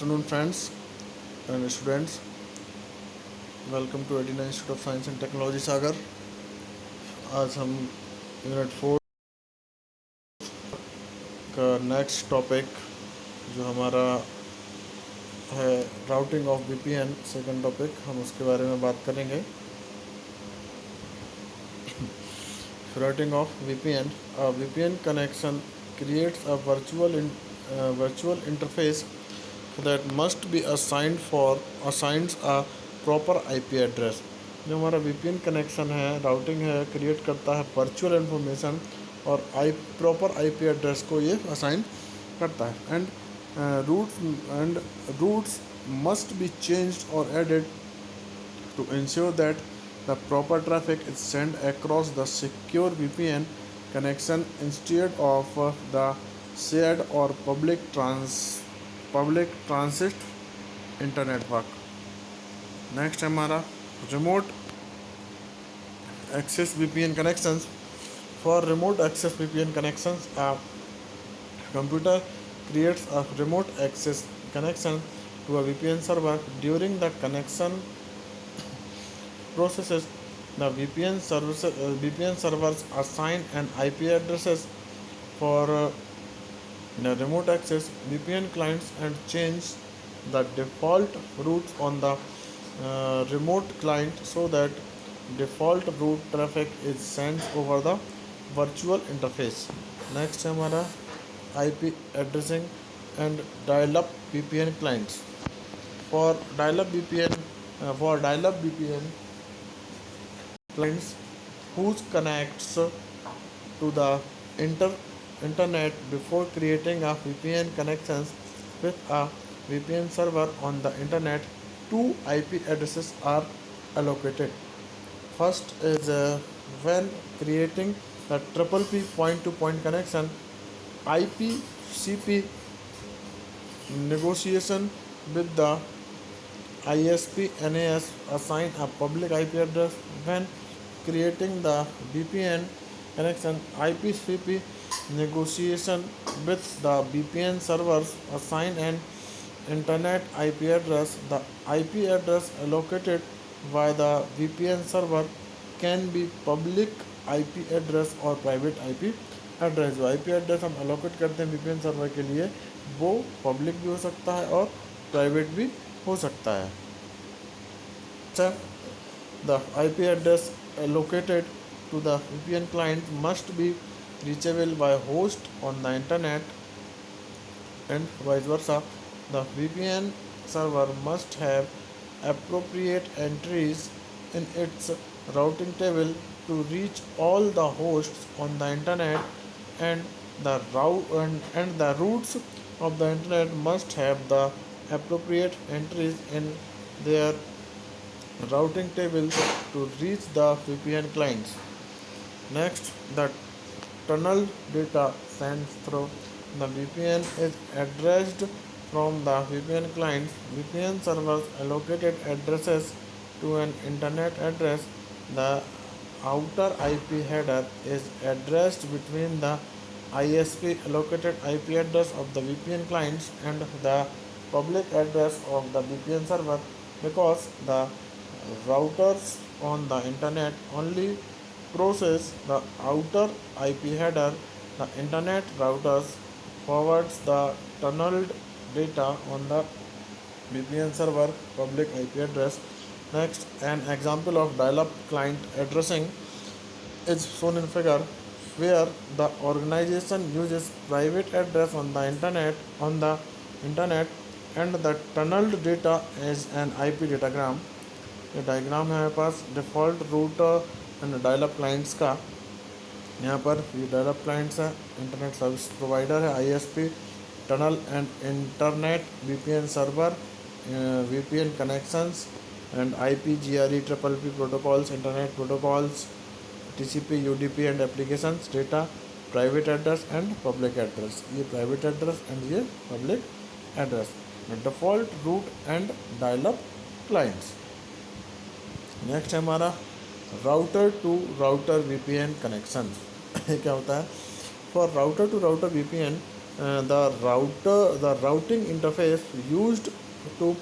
afternoon, friends and students. Welcome to 89 Institute of Science and Technology सागर. आज हम unit 4 का next topic जो हमारा है routing of VPN, second topic, हम उसके बारे में बात करेंगे. Routing of VPN. VPN connection creates a virtual interface that must be assigns a proper IP address. जो हमारा VPN कनेक्शन है, राउटिंग है, क्रिएट करता है वर्चुअल इन्फॉर्मेशन और प्रॉपर IP एड्रेस को ये असाइन करता है. रूट्स मस्ट बी चेंज्ड और added to ensure that the proper traffic is sent across the secure VPN connection instead of the shared or public transit internet work. Next है हमारा remote access VPN connections. For remote access VPN connections, a computer creates a remote access connection to a VPN server. During the connection processes, the VPN servers assign an IP addresses for the remote access VPN clients and change the default routes on the remote client so that default route traffic is sent over the virtual interface. Next है हमारा IP addressing and dial-up VPN clients. For dial-up VPN clients whose connects to the internet before creating a VPN connections with a VPN server on the internet, two IP addresses are allocated. First is when creating the TCP point-to-point connection, IPCP negotiation with the ISP NAS assign a public IP address. When creating the VPN connection, IPCP negotiation with the VPN servers assign an internet IP address. The IP address allocated by the VPN server can be public IP address और private IP address. जो IP address हम allocate करते हैं VPN server के लिए, वो public भी हो सकता है और प्राइवेट भी हो सकता है. The IP address allocated to the VPN client must be reachable by host on the internet and vice versa. The VPN server must have appropriate entries in its routing table to reach all the hosts on the internet, and the routes of the internet must have the appropriate entries in their routing table to reach the VPN clients. Next, the tunnel data sent through the VPN is addressed from the VPN clients. VPN servers allocated addresses to an internet address. The outer IP header is addressed between the ISP allocated IP address of the VPN clients and the public address of the VPN server, because the routers on the internet only process the outer IP header. The internet routers forwards the tunneled data on the VPN server public IP address. Next, an example of dial-up client addressing is shown in figure, where the organization uses private address on the internet and the tunneled data is an IP datagram. ये diagram है हमारे पास default route and dial up clients का. यहाँ पर ये dial up clients है, internet service provider है ISP, tunnel and internet VPN server, VPN connections and IP GRE PPP protocols, internet protocols, TCP UDP and applications, data, private address and public address. ये private address and ये public address. Default route and dial up clients. Next है हमारा router to router VPN connection. ये क्या होता है? For router to router VPN, the routing interface used to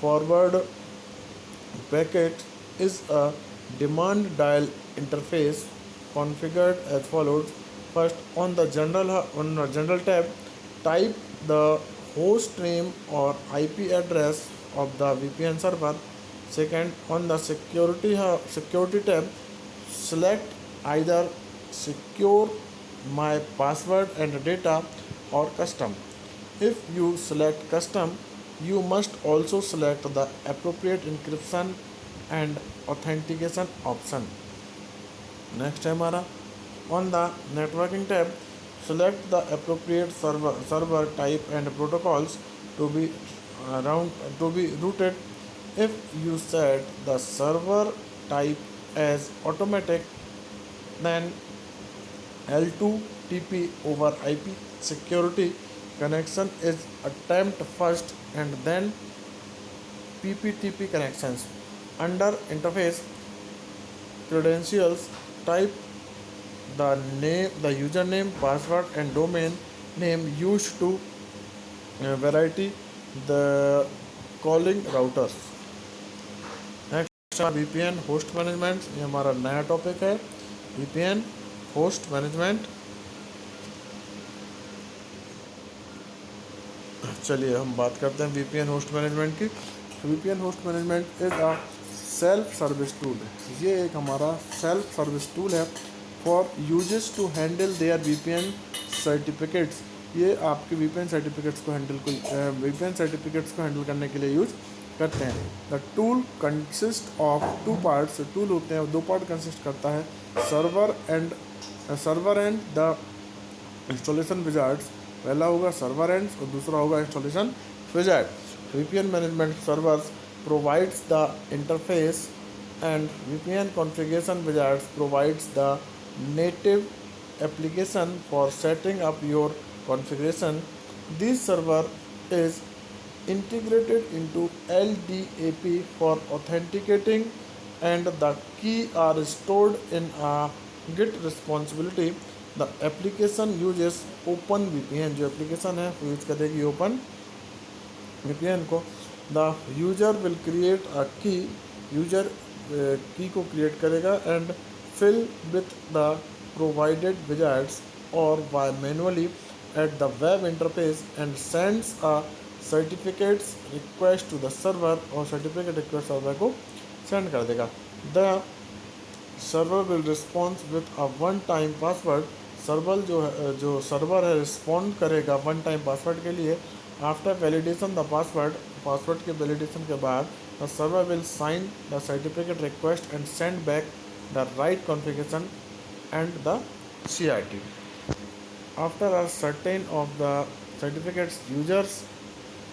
forward packet is a demand dial interface configured as follows. First, on the general tab, type the host name or IP address of the VPN server. Second, on the security tab, select either secure my password and data or custom. If you select custom, you must also select the appropriate encryption and authentication option. Next है हमारा on the networking tab, select the appropriate server type and protocols to be routed. If you set the server type as automatic, then L2TP over IP security connection is attempt first and then PPTP connections. Under interface credentials, type the username, password and domain name used to variety the calling routers. Next VPN host management, ये हमारा नया topic है VPN host management. चलिए हम बात करते हैं VPN host management की। VPN host management is a self service tool. ये एक हमारा सेल्फ सर्विस टूल है for users to handle their VPN certificates. ये आपके VPN सर्टिफिकेट्स को हैंडल करने के लिए यूज करते हैं। The tool consist of two parts. Tool होते हैं दो पार्ट कंसिस्ट करता है, server and the installation Wizards. पहला होगा सर्वर एंड और दूसरा होगा installation wizard. VPN management servers provides the interface and VPN configuration wizards provides the native application for setting up your configuration. This server is integrated into LDAP for authenticating and the key are stored in a Git responsibility. The application uses OpenVPN। जो application है वो use करेगी OpenVPN को। The user will create a key, user key को create करेगा and fill with the provided wizards or by manually at the web interface and sends a certificates request to the server, और certificate request server को send कर देगा। The server will response with a one time password. जो server है respond करेगा one time password के लिए। After validation the password के वैलिडेशन के बाद the server will sign the certificate request and send back the right configuration and the CRT। After a certain of the certificates users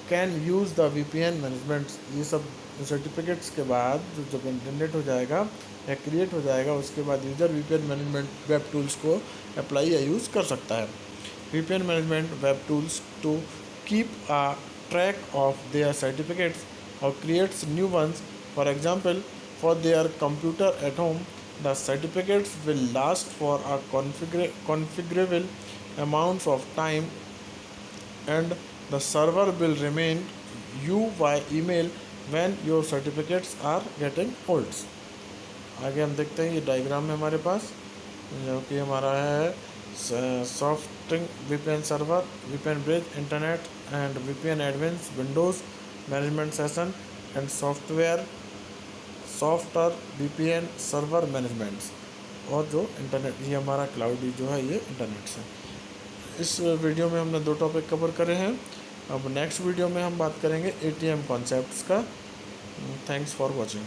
can use the VPN management. ये सब certificates के बाद जब generate हो जाएगा या क्रिएट हो जाएगा उसके बाद user VPN management web tools को अप्लाई या यूज़ कर सकता है। VPN management web tools to keep a track of their certificates or creates new ones. For example, for their computer at home, the certificates will last for a configurable amounts of time and the server will remain you via email when your certificates are getting old. आगे हम देखते हैं ये diagram है हमारे पास, जो कि हमारा है softening VPN server, VPN bridge, internet and VPN admins, Windows management session and software VPN server managements, और जो इंटरनेट ये हमारा क्लाउड जो है ये इंटरनेट से। इस वीडियो में हमने दो टॉपिक कवर करे हैं। अब नेक्स्ट वीडियो में हम बात करेंगे ATM कॉन्सेप्ट्स का। Thanks for watching.